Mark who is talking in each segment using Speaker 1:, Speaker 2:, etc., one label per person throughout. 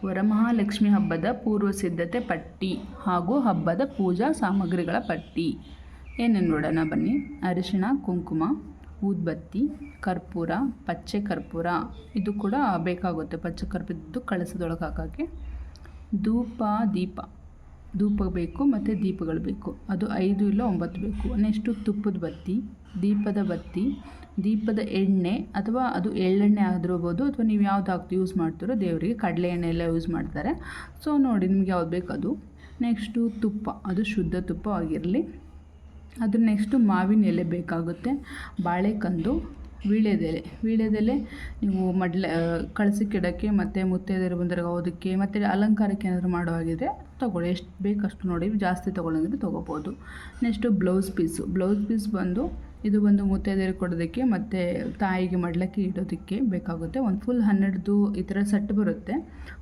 Speaker 1: ವರಮಹಾಲಕ್ಷ್ಮಿ ಹಬ್ಬದ ಪೂರ್ವ ಸಿದ್ಧತೆ ಪಟ್ಟಿ ಹಾಗೂ ಹಬ್ಬದ ಪೂಜಾ ಸಾಮಗ್ರಿಗಳ ಪಟ್ಟಿ. ಏನೇನು ನೋಡೋಣ ಬನ್ನಿ. ಅರಿಶಿಣ, ಕುಂಕುಮ, ಊದ್ಬತ್ತಿ, ಕರ್ಪೂರ, ಪಚ್ಚೆ ಕರ್ಪೂರ ಇದು ಕೂಡ ಬೇಕಾಗುತ್ತೆ. ಪಚ್ಚೆ ಕರ್ಪೂರದ್ದು ಕಳಸದೊಳಗೆ ಹಾಕೋಕ್ಕೆ. ಧೂಪ ಬೇಕು ಮತ್ತು ದೀಪಗಳು ಬೇಕು. ಅದು 5 ಇಲ್ಲ 9 ಬೇಕು. ನೆಕ್ಸ್ಟು ತುಪ್ಪದ ಬತ್ತಿ, ದೀಪದ ಬತ್ತಿ, ದೀಪದ ಎಣ್ಣೆ ಅಥವಾ ಅದು ಎಳ್ಳೆಣ್ಣೆ ಆಗಿರ್ಬೋದು ಅಥವಾ ನೀವು ಯಾವ್ದು ಯೂಸ್ ಮಾಡ್ತೀರೋ ದೇವರಿಗೆ. ಕಡಲೆ ಎಣ್ಣೆ ಎಲ್ಲ ಯೂಸ್ ಮಾಡ್ತಾರೆ. ಸೊ ನೋಡಿ ನಿಮ್ಗೆ ಯಾವ್ದು ಬೇಕು ಅದು. ನೆಕ್ಸ್ಟು ತುಪ್ಪ, ಅದು ಶುದ್ಧ ತುಪ್ಪ ಆಗಿರಲಿ. ಅದ್ರ ನೆಕ್ಸ್ಟು ಮಾವಿನ ಎಲೆ ಬೇಕಾಗುತ್ತೆ. ಬಾಳೆಕಂದು, ವೀಳ್ಯದೆಲೆ ನೀವು ಕಳಸಕ್ಕಿಡೋಕ್ಕೆ ಮತ್ತು ಮುತ್ತೈದೆಯರು ಬಂದಾಗ ಓದೋಕ್ಕೆ ಮತ್ತು ಅಲಂಕಾರಕ್ಕೆ ಏನಾದರೂ ಮಾಡುವಾಗಿದ್ರೆ ತೊಗೊಳ್ಳಿ. ಎಷ್ಟು ಬೇಕಷ್ಟು ನೋಡಿ, ಜಾಸ್ತಿ ತೊಗೊಳ್ಳೋಂಗಿದ್ರೆ ತೊಗೋಬೋದು. ನೆಕ್ಸ್ಟು ಬ್ಲೌಸ್ ಪೀಸ್ ಬಂದು ಇದು ಬಂದು ಮುತ್ತೈದೆಯರಿಗೆ ಕೊಡೋದಕ್ಕೆ ಮತ್ತು ತಾಯಿಗೆ ಮಡ್ಲಕ್ಕಿ ಇಡೋದಕ್ಕೆ ಬೇಕಾಗುತ್ತೆ. ಒಂದು ಫುಲ್ 12 ಈ ಥರ ಸೆಟ್ ಬರುತ್ತೆ.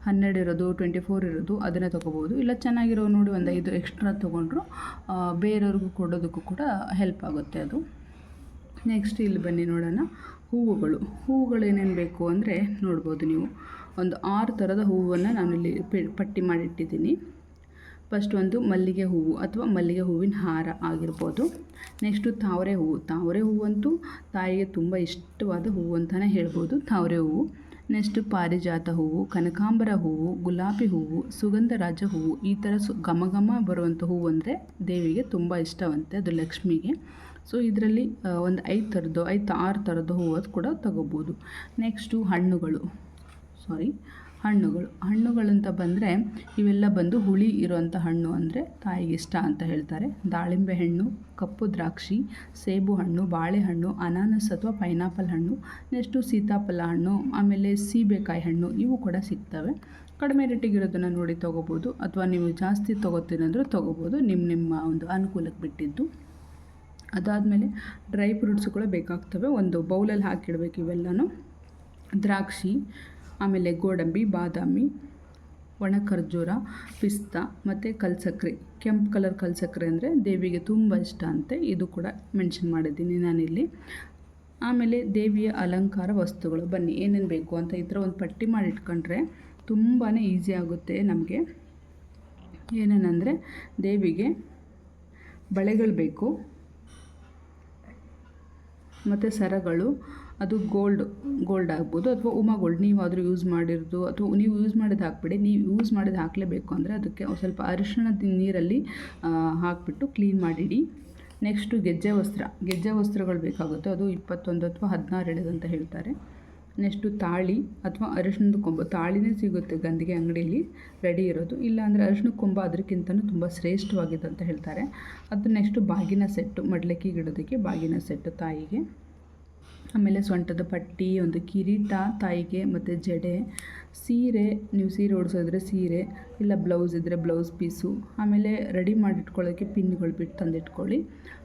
Speaker 1: 12 ಇರೋದು, 24 ಇರೋದು ಅದನ್ನೇ ತೊಗೋಬೋದು. ಇಲ್ಲ ಚೆನ್ನಾಗಿರೋ ನೋಡಿ ಒಂದು 5 ಎಕ್ಸ್ಟ್ರಾ ತೊಗೊಂಡ್ರು ಬೇರೆಯವ್ರಿಗೂ ಕೊಡೋದಕ್ಕೂ ಕೂಡ ಹೆಲ್ಪ್ ಆಗುತ್ತೆ ಅದು. ನೆಕ್ಸ್ಟ್ ಇಲ್ಲಿ ಬನ್ನಿ ನೋಡೋಣ. ಹೂವುಗಳು ಏನೇನು ಬೇಕು ಅಂದರೆ ನೋಡ್ಬೋದು ನೀವು. ಒಂದು 6 ಥರದ ಹೂವನ್ನು ನಾನಿಲ್ಲಿ ಪಟ್ಟಿ ಮಾಡಿಟ್ಟಿದ್ದೀನಿ. ಫಸ್ಟ್ ಒಂದು ಮಲ್ಲಿಗೆ ಹೂವು ಅಥವಾ ಮಲ್ಲಿಗೆ ಹೂವಿನ ಹಾರ ಆಗಿರ್ಬೋದು. ನೆಕ್ಸ್ಟು ತಾವರೆ ಹೂವಂತೂ ತಾಯಿಗೆ ತುಂಬ ಇಷ್ಟವಾದ ಹೂವು ಅಂತಲೇ ಹೇಳ್ಬೋದು, ತಾವರೆ ಹೂವು. ನೆಕ್ಸ್ಟು ಪಾರಿಜಾತ ಹೂವು, ಕನಕಾಂಬರ ಹೂವು, ಗುಲಾಬಿ ಹೂವು, ಸುಗಂಧರಾಜ ಹೂವು. ಈ ಥರ ಘಮ ಬರುವಂಥ ಹೂವು ಅಂದರೆ ದೇವಿಗೆ ತುಂಬ ಇಷ್ಟವಂತೆ, ಅದು ಲಕ್ಷ್ಮಿಗೆ. ಸೊ ಇದರಲ್ಲಿ ಒಂದು 6 ಥರದ್ದು ಹೂವು ಕೂಡ ತಗೋಬೋದು. ನೆಕ್ಸ್ಟು ಹಣ್ಣುಗಳಂತ ಬಂದರೆ ಇವೆಲ್ಲ ಬಂದು ಹುಳಿ ಇರೋವಂಥ ಹಣ್ಣು ಅಂದರೆ ತಾಯಿಗೆ ಇಷ್ಟ ಅಂತ ಹೇಳ್ತಾರೆ. ದಾಳಿಂಬೆ ಹಣ್ಣು, ಕಪ್ಪು ದ್ರಾಕ್ಷಿ, ಸೇಬು ಹಣ್ಣು, ಬಾಳೆಹಣ್ಣು, ಅನಾನಸ್ ಅಥವಾ ಪೈನಾಪಲ್ ಹಣ್ಣು, ನೆಕ್ಸ್ಟು ಸೀತಾಫಲ ಹಣ್ಣು, ಆಮೇಲೆ ಸೀಬೆಕಾಯಿ ಹಣ್ಣು ಇವು ಕೂಡ ಸಿಗ್ತವೆ. ಕಡಿಮೆ ರೇಟಿಗಿರೋದನ್ನು ನೋಡಿ ತೊಗೋಬೋದು, ಅಥವಾ ನೀವು ಜಾಸ್ತಿ ತೊಗೋತೀನಂದ್ರೂ ತೊಗೋಬೋದು, ನಿಮ್ಮ ಒಂದು ಅನುಕೂಲಕ್ಕೆ ಬಿಟ್ಟಿದ್ದು. ಅದಾದಮೇಲೆ ಡ್ರೈ ಫ್ರೂಟ್ಸ್ ಕೂಡ ಬೇಕಾಗ್ತವೆ. ಒಂದು ಬೌಲಲ್ಲಿ ಹಾಕಿಡಬೇಕು ಇವೆಲ್ಲನೂ. ದ್ರಾಕ್ಷಿ, ಆಮೇಲೆ ಗೋಡಂಬಿ, ಬಾದಾಮಿ, ಒಣ ಖರ್ಜೂರ, ಪಿಸ್ತಾ ಮತ್ತು ಕಲ್ಸಕ್ಕರೆ. ಕೆಂಪು ಕಲರ್ ಕಲ್ಸಕ್ಕರೆ ಅಂದರೆ ದೇವಿಗೆ ತುಂಬ ಇಷ್ಟ ಅಂತೆ, ಇದು ಕೂಡ ಮೆನ್ಷನ್ ಮಾಡಿದ್ದೀನಿ ನಾನಿಲ್ಲಿ. ಆಮೇಲೆ ದೇವಿಯ ಅಲಂಕಾರ ವಸ್ತುಗಳು ಬನ್ನಿ ಏನೇನು ಬೇಕು ಅಂತ ಈ ಥರ ಒಂದು ಪಟ್ಟಿ ಮಾಡಿಟ್ಕೊಂಡ್ರೆ ತುಂಬಾ ಈಸಿ ಆಗುತ್ತೆ ನಮಗೆ. ಏನೇನೆಂದರೆ ದೇವಿಗೆ ಬಳೆಗಳು ಬೇಕು ಮತ್ತು ಸರಗಳು. ಅದು ಗೋಲ್ಡ್ ಆಗ್ಬೋದು ಅಥವಾ ಉಮಾ ಗೋಲ್ಡ್ ನೀವಾದರೂ ಯೂಸ್ ಮಾಡಿರೋದು, ಅಥವಾ ನೀವು ಯೂಸ್ ಮಾಡಿದ್ದು ಹಾಕ್ಬಿಡಿ. ನೀವು ಯೂಸ್ ಮಾಡಿದ್ದು ಹಾಕಲೇಬೇಕು ಅಂದರೆ ಅದಕ್ಕೆ ಸ್ವಲ್ಪ ಅರಿಶಿಣದ ನೀರಲ್ಲಿ ಹಾಕಿಬಿಟ್ಟು ಕ್ಲೀನ್ ಮಾಡಿಡಿ. ನೆಕ್ಸ್ಟು ಗೆಜ್ಜೆ ವಸ್ತ್ರಗಳು ಬೇಕಾಗುತ್ತೆ. ಅದು 21 ಅಥವಾ 16 ಎಳೆದು ಅಂತ ಹೇಳ್ತಾರೆ. ನೆಕ್ಸ್ಟು ತಾಳಿ ಅಥವಾ ಅರಿಶಿಣದ ಕೊಂಬು. ತಾಳಿನೇ ಸಿಗುತ್ತೆ ಗಂಧಿಗೆ ಅಂಗಡಿಯಲ್ಲಿ ರೆಡಿ ಇರೋದು. ಇಲ್ಲ ಅಂದರೆ ಅರಿಶಿಣ ಕೊಂಬ ಅದಕ್ಕಿಂತಲೂ ತುಂಬ ಶ್ರೇಷ್ಠವಾಗಿದೆ ಅಂತ ಹೇಳ್ತಾರೆ. ಅದು ನೆಕ್ಸ್ಟು ಬಾಗಿನ ಸೆಟ್ಟು, ಮಡ್ಲಕ್ಕಿಗೆ ಇಡೋದಕ್ಕೆ ಬಾಗಿನ ಸೆಟ್ಟು ತಾಯಿಗೆ. ಆಮೇಲೆ ಸೊಂಟದ ಪಟ್ಟಿ, ಒಂದು ಕಿರೀಟ ತಾಯಿಗೆ, ಮತ್ತು ಜಡೆ, ಸೀರೆ, ನೀವು ಸೀರೆ ಉಡಿಸೋದ್ರೆ ಸೀರೆ, ಇಲ್ಲ ಬ್ಲೌಸ್ ಇದ್ದರೆ ಬ್ಲೌಸ್ ಪೀಸು. ಆಮೇಲೆ ರೆಡಿ ಮಾಡಿಟ್ಕೊಳ್ಳೋಕ್ಕೆ ಪಿನ್ಗಳು ಬಿಟ್ಟು ತಂದಿಟ್ಕೊಳ್ಳಿ.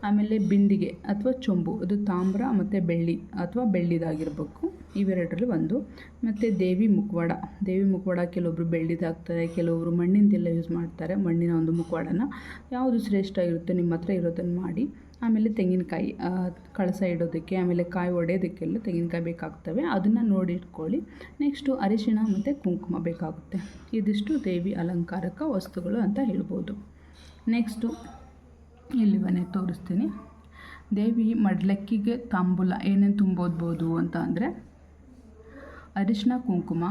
Speaker 1: ಆಮೇಲೆ ಬಿಂದಿಗೆ ಅಥವಾ ಚೊಂಬು, ಅದು ತಾಮ್ರ ಮತ್ತು ಬೆಳ್ಳಿ ಅಥವಾ ಬೆಳ್ಳಿದಾಗಿರ್ಬೇಕು, ಇವೆರಡರಲ್ಲಿ ಒಂದು. ಮತ್ತು ದೇವಿ ಮುಖವಾಡ ಕೆಲವೊಬ್ಬರು ಬೆಳ್ಳಿದು ಹಾಕ್ತಾರೆ, ಕೆಲವೊಬ್ಬರು ಮಣ್ಣಿಂದೆಲ್ಲ ಯೂಸ್ ಮಾಡ್ತಾರೆ. ಮಣ್ಣಿನ ಒಂದು ಮುಖವಾಡನ ಯಾವುದು ಶ್ರೇಷ್ಠ ಇರುತ್ತೆ ನಿಮ್ಮ ಹತ್ರ ಇರೋದನ್ನು ಮಾಡಿ. ಆಮೇಲೆ ತೆಂಗಿನಕಾಯಿ, ಕಳಸ ಇಡೋದಕ್ಕೆ, ಆಮೇಲೆ ಕಾಯಿ ಒಡೆಯೋದಕ್ಕೆಲ್ಲ ತೆಂಗಿನಕಾಯಿ ಬೇಕಾಗ್ತವೆ, ಅದನ್ನು ನೋಡಿ ಇಟ್ಕೊಳ್ಳಿ. ನೆಕ್ಸ್ಟು ಅರಿಶಿಣ ಮತ್ತು ಕುಂಕುಮ ಬೇಕಾಗುತ್ತೆ. ಇದಿಷ್ಟು ದೇವಿ ಅಲಂಕಾರಕ ವಸ್ತುಗಳು ಅಂತ ಹೇಳ್ಬೋದು. ನೆಕ್ಸ್ಟು ಇಲ್ಲಿ ಮನೆ ತೋರಿಸ್ತೀನಿ. ದೇವಿ ಮಡ್ಲಕ್ಕಿಗೆ ತಾಂಬೂಲ ಏನೇನು ತುಂಬೋದು ಅಂತ ಅಂದರೆ ಅರಿಶಿಣ, ಕುಂಕುಮ,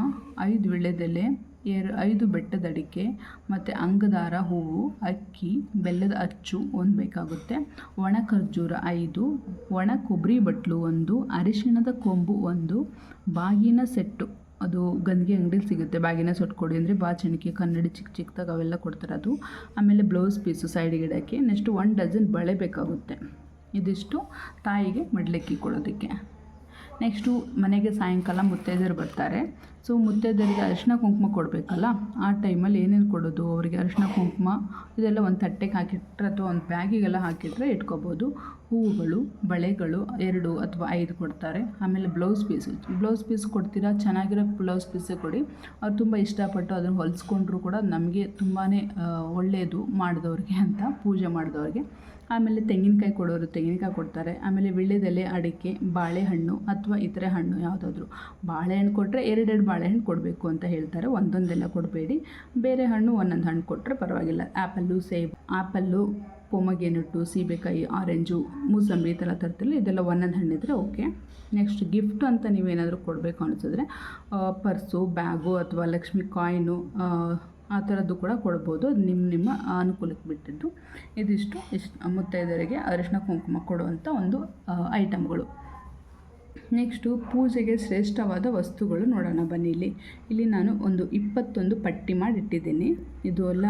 Speaker 1: 5 ವೀಳ್ಯದೆಲೆ, 5 ಬೆಟ್ಟದ ಅಡಿಕೆ, ಮತ್ತು ಅಂಗದಾರ ಹೂವು, ಅಕ್ಕಿ, ಬೆಲ್ಲದ ಅಚ್ಚು 1 ಬೇಕಾಗುತ್ತೆ. ಒಣ ಖರ್ಜೂರ 5, ಒಣ ಕೊಬ್ಬರಿ ಬಟ್ಲು 1, ಅರಿಶಿಣದ ಕೊಂಬು 1, ಬಾಗಿನ ಸೆಟ್ಟು, ಅದು ಗಂಧಿಗೆ ಅಂಗಡಿಲಿ ಸಿಗುತ್ತೆ. ಬಾಗಿನ ಸೆಟ್ ಕೊಡಿ ಅಂದರೆ ಬಾಚಣಿಕೆ, ಕನ್ನಡಿ ಚಿಕ್ಕದಾಗಿ ಅವೆಲ್ಲ ಕೊಡ್ತಾರೆ ಅದು. ಆಮೇಲೆ ಬ್ಲೌಸ್ ಪೀಸು ಸೈಡಿಗೆ ಇಡೋಕ್ಕೆ. ನೆಕ್ಸ್ಟು 1 ಡಜನ್ ಬಳೆ ಬೇಕಾಗುತ್ತೆ. ಇದಿಷ್ಟು ತಾಯಿಗೆ ಮಡ್ಲಕ್ಕಿ ಕೊಡೋದಕ್ಕೆ. ನೆಕ್ಸ್ಟು ಮನೆಗೆ ಸಾಯಂಕಾಲ ಮುತ್ತೈದೆಯರು ಬರ್ತಾರೆ. ಸೊ ಮುತ್ತೈದೆಯರಿಗೆ ಅರಿಶಿಣ ಕುಂಕುಮ ಕೊಡಬೇಕಲ್ಲ, ಆ ಟೈಮಲ್ಲಿ ಏನೇನು ಕೊಡೋದು ಅವರಿಗೆ ಅರಿಶಿಣ ಕುಂಕುಮ ಇದೆಲ್ಲ ಒಂದು ತಟ್ಟೆಗೆ ಹಾಕಿಟ್ರೆ ಅಥವಾ ಒಂದು ಬ್ಯಾಗಿಗೆಲ್ಲ ಹಾಕಿಟ್ರೆ ಇಟ್ಕೋಬೋದು. ಹೂವುಗಳು, ಬಳೆಗಳು 2 ಅಥವಾ 5 ಕೊಡ್ತಾರೆ. ಆಮೇಲೆ ಬ್ಲೌಸ್ ಪೀಸ್ ಕೊಡ್ತೀರಾ, ಚೆನ್ನಾಗಿರೋ ಬ್ಲೌಸ್ ಪೀಸೇ ಕೊಡಿ. ಅವ್ರು ತುಂಬ ಇಷ್ಟಪಟ್ಟು ಅದನ್ನು ಹೊಲಿಸ್ಕೊಂಡ್ರು ಕೂಡ ನಮಗೆ ತುಂಬಾ ಒಳ್ಳೆಯದು ಮಾಡಿದವ್ರಿಗೆ ಅಂತ, ಪೂಜೆ ಮಾಡಿದವ್ರಿಗೆ. ಆಮೇಲೆ ತೆಂಗಿನಕಾಯಿ ಕೊಡೋರು ತೆಂಗಿನಕಾಯಿ ಕೊಡ್ತಾರೆ. ಆಮೇಲೆ ವೀಳ್ಯದೆಲೆ, ಅಡಿಕೆ, ಬಾಳೆಹಣ್ಣು ಅಥವಾ ಇತರೆ ಹಣ್ಣು ಯಾವುದಾದ್ರೂ. ಬಾಳೆಹಣ್ಣು ಕೊಟ್ಟರೆ 2 ಬಾಳೆಹಣ್ಣು ಕೊಡಬೇಕು ಅಂತ ಹೇಳ್ತಾರೆ, ಒಂದೊಂದೆಲ್ಲ ಕೊಡಬೇಡಿ. ಬೇರೆ ಹಣ್ಣು ಒಂದೊಂದು ಹಣ್ಣು ಕೊಟ್ಟರೆ ಪರವಾಗಿಲ್ಲ. ಆ್ಯಪಲ್ಲು, ಪೊಮಗ್ರೆನೇಟು, ಸೀಬೆಕಾಯಿ, ಆರೆಂಜು, ಮೂಸಂಬಿ ಈ ಥರ ತರ್ತಿಲ್ಲ, ಇದೆಲ್ಲ ಒಂದೊಂದು ಹಣ್ಣಿದ್ರೆ ಓಕೆ. ನೆಕ್ಸ್ಟ್ ಗಿಫ್ಟು ಅಂತ ನೀವೇನಾದರೂ ಕೊಡಬೇಕು ಅನಿಸಿದ್ರೆ ಪರ್ಸು, ಬ್ಯಾಗು ಅಥವಾ ಲಕ್ಷ್ಮಿ ಕಾಯಿನು ಆ ಥರದ್ದು ಕೂಡ ಕೊಡ್ಬೋದು. ಅದು ನಿಮ್ಮ ಅನುಕೂಲಕ್ಕೆ ಬಿಟ್ಟಿದ್ದು. ಇಷ್ಟು ಮುತ್ತೈದೆಯರಿಗೆ ಅರಿಶಿನ ಕುಂಕುಮ ಕೊಡುವಂಥ ಒಂದು ಐಟಮ್ಗಳು. ನೆಕ್ಸ್ಟು ಪೂಜೆಗೆ ಶ್ರೇಷ್ಠವಾದ ವಸ್ತುಗಳು ನೋಡೋಣ ಬನ್ನಿ. ಇಲ್ಲಿ ನಾನು ಒಂದು 21 ಪಟ್ಟಿ ಮಾಡಿ ಇಟ್ಟಿದ್ದೀನಿ. ಇದು ಎಲ್ಲ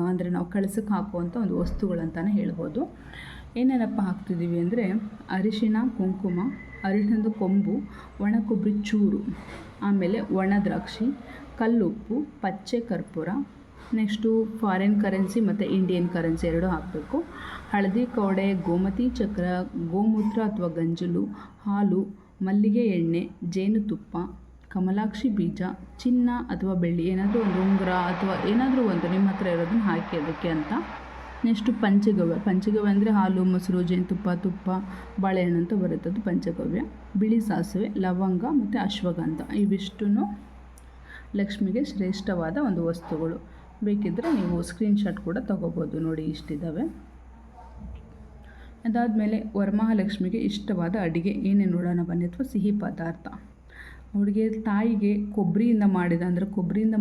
Speaker 1: ಅಂದರೆ ನಾವು ಕಳಸಕ್ಕೆ ಹಾಕುವಂಥ ಒಂದು ವಸ್ತುಗಳಂತಲೇ ಹೇಳ್ಬೋದು. ಏನೇನಪ್ಪ ಹಾಕ್ತಿದ್ದೀವಿ ಅಂದರೆ ಅರಿಶಿನ ಕುಂಕುಮ, ಅರಿಶಿಣದ ಕೊಂಬು, ಒಣ ಕೊಬ್ಬರಿ ಚೂರು, ಆಮೇಲೆ ಒಣ ದ್ರಾಕ್ಷಿ, ಕಲ್ಲುಪ್ಪು, ಪಚ್ಚೆ ಕರ್ಪೂರ, ನೆಕ್ಸ್ಟು ಫಾರಿನ್ ಕರೆನ್ಸಿ ಮತ್ತು ಇಂಡಿಯನ್ ಕರೆನ್ಸಿ 2 ಹಾಕಬೇಕು. ಹಳದಿ ಕವಡೆ, ಗೋಮತಿ ಚಕ್ರ, ಗೋಮೂತ್ರ ಅಥವಾ ಗಂಜಲು, ಹಾಲು, ಮಲ್ಲಿಗೆ ಎಣ್ಣೆ, ಜೇನುತುಪ್ಪ, ಕಮಲಾಕ್ಷಿ ಬೀಜ, ಚಿನ್ನ ಅಥವಾ ಬೆಳ್ಳಿ ಏನಾದರೂ ಒಂದು ಉಂಗುರ ಅಥವಾ ಏನಾದರೂ ಒಂದು ನಿಮ್ಮ ಹತ್ರ ಇರೋದನ್ನು ಹಾಕಿ ಅದಕ್ಕೆ ಅಂತ. ನೆಕ್ಸ್ಟು ಪಂಚಗವ್ಯ ಅಂದರೆ ಹಾಲು, ಮೊಸರು, ಜೇನುತುಪ್ಪ, ತುಪ್ಪ, ಬಾಳೆಹಣ್ಣು ಅಂತ ಬರುತ್ತೆ, ಅದು ಪಂಚಗವ್ಯ. ಬಿಳಿ ಸಾಸಿವೆ, ಲವಂಗ ಮತ್ತು ಅಶ್ವಗಂಧ ಇವಿಷ್ಟೂ ಲಕ್ಷ್ಮಿಗೆ ಶ್ರೇಷ್ಠವಾದ ಒಂದು ವಸ್ತುಗಳು. ಬೇಕಿದ್ದರೆ ನೀವು ಸ್ಕ್ರೀನ್ಶಾಟ್ ಕೂಡ ತೊಗೋಬೋದು. ನೋಡಿ ಇಷ್ಟಿದ್ದಾವೆ. ಅದಾದಮೇಲೆ ವರಮಹಾಲಕ್ಷ್ಮಿಗೆ ಇಷ್ಟವಾದ ಅಡುಗೆ ಏನೇನು ನೋಡೋಣ ಬನ್ನಿ, ಅಥವಾ ಸಿಹಿ ಪದಾರ್ಥ. ಅವಳಿಗೆ ತಾಯಿಗೆ ಕೊಬ್ಬರಿಯಿಂದ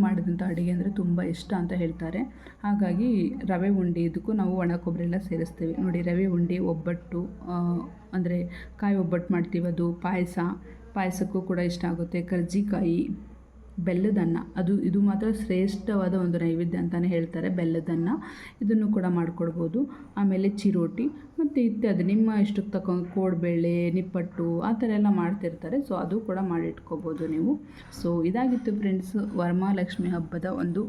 Speaker 1: ಮಾಡಿದಂಥ ಅಡುಗೆ ಅಂದರೆ ತುಂಬ ಇಷ್ಟ ಅಂತ ಹೇಳ್ತಾರೆ. ಹಾಗಾಗಿ ರವೆ ಉಂಡೆ, ಇದಕ್ಕೂ ನಾವು ಒಣ ಕೊಬ್ಬರಿ ಎಲ್ಲ ಸೇರಿಸ್ತೀವಿ. ನೋಡಿ ರವೆ ಉಂಡೆ, ಒಬ್ಬಟ್ಟು ಅಂದರೆ ಕಾಯಿ ಒಬ್ಬಟ್ಟು ಮಾಡ್ತೀವಿ, ಅದು ಪಾಯಸಕ್ಕೂ ಕೂಡ ಇಷ್ಟ ಆಗುತ್ತೆ. ಕರ್ಜಿಕಾಯಿ, ಬೆಲ್ಲದನ್ನ, ಇದು ಮಾತ್ರ ಶ್ರೇಷ್ಠವಾದ ಒಂದು ನೈವೇದ್ಯ ಅಂತಲೇ ಹೇಳ್ತಾರೆ. ಬೆಲ್ಲದನ್ನ ಇದನ್ನು ಕೂಡ ಮಾಡಿಕೊಡ್ಬೋದು. ಆಮೇಲೆ ಚಿರೋಟಿ ಮತ್ತು ಇತ್ಯಾದಿ ನಿಮ್ಮ ಇಷ್ಟಕ್ಕೆ ತಗೊಂಡು ಕೋಡ್ಬೇಳೆ, ನಿಪ್ಪಟ್ಟು ಆ ಥರ ಎಲ್ಲ ಮಾಡ್ತಿರ್ತಾರೆ. ಸೊ ಅದು ಕೂಡ ಮಾಡಿಟ್ಕೋಬೋದು ನೀವು. ಸೊ ಇದಾಗಿತ್ತು ಫ್ರೆಂಡ್ಸ್ ವರಮಹಾಲಕ್ಷ್ಮಿ ಹಬ್ಬದ ಒಂದು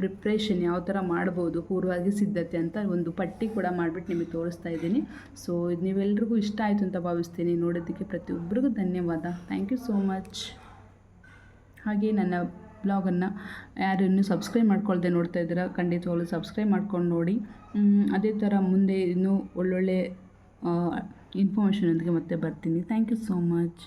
Speaker 1: ಪ್ರಿಪ್ರೇಷನ್, ಯಾವ ಥರ ಮಾಡ್ಬೋದು ಪೂರ್ವವಾಗಿ ಸಿದ್ಧತೆ ಅಂತ ಒಂದು ಪಟ್ಟಿ ಕೂಡ ಮಾಡಿಬಿಟ್ಟು ನಿಮಗೆ ತೋರಿಸ್ತಾ ಇದ್ದೀನಿ. ಸೊ ಇದು ನೀವೆಲ್ರಿಗೂ ಇಷ್ಟ ಆಯಿತು ಅಂತ ಭಾವಿಸ್ತೀನಿ. ನೋಡೋದಕ್ಕೆ ಪ್ರತಿಯೊಬ್ಬರಿಗೂ ಧನ್ಯವಾದ. Thank you so much. ಹಾಗೆ ನನ್ನ ಬ್ಲಾಗನ್ನು ಯಾರು ಇನ್ನೂ ಸಬ್ಸ್ಕ್ರೈಬ್ ಮಾಡ್ಕೊಳ್ದೆ ನೋಡ್ತಾ ಇದ್ದೀರಾ, ಖಂಡಿತವಾಗ್ಲೂ ಸಬ್ಸ್ಕ್ರೈಬ್ ಮಾಡ್ಕೊಂಡು ನೋಡಿ. ಅದೇ ಥರ ಮುಂದೆ ಇನ್ನೂ ಒಳ್ಳೊಳ್ಳೆ ಇನ್ಫಾರ್ಮೇಷನೊಂದಿಗೆ ಮತ್ತೆ ಬರ್ತೀನಿ. Thank you so much.